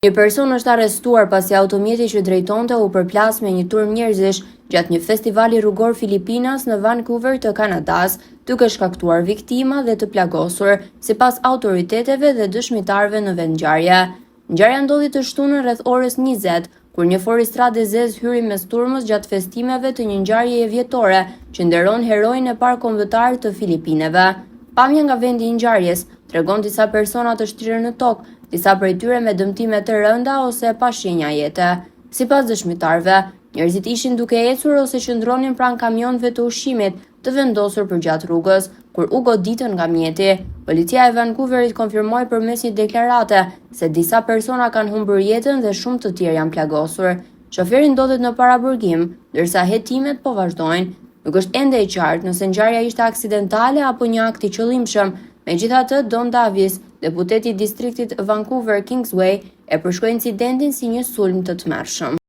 Një person është arrestuar pasi automjeti që drejtonte u përplas me një turm njerëzish gjatë një festivali rrugor Filipinas në Vancouver të Kanadas, duke shkaktuar viktima dhe të plagosur, sipas autoriteteve dhe dëshmitarëve në vendngjarje. Ngjarja ndodhi të shtunën rreth orës 20, kur një foristradë zez hyri mes turmës gjatë festimeve të një ngjarjeje vjetore që nderon heroin e parë kombëtar të Filipineve. Pamja nga vendi i ngjarjes tregon disa persona të shtirë në tokë, disa prej tyre me dëmtime të rënda ose pa shenja jete. Sipas dëshmitarëve, njerëzit ishin duke ecur ose qëndronin pranë kamionëve të ushqimit të vendosur përgjatë rrugës, kur u goditën nga mjeti. Policia e Vancouverit konfirmoi përmes një deklarate se disa persona kanë humbur jetën dhe shumë të tjerë janë plagosur. Shoferi ndodhet në paraburgim, ndërsa hetimet po vazhdojnë. Nuk është ende e qartë nëse ngjarja ishte aksidentale apo një akt i qëllimshëm. Megjithatë, Don Davis, deputeti i distriktit Vancouver Kingsway, e përshkroi incidentin si një sulm të tmerrshëm.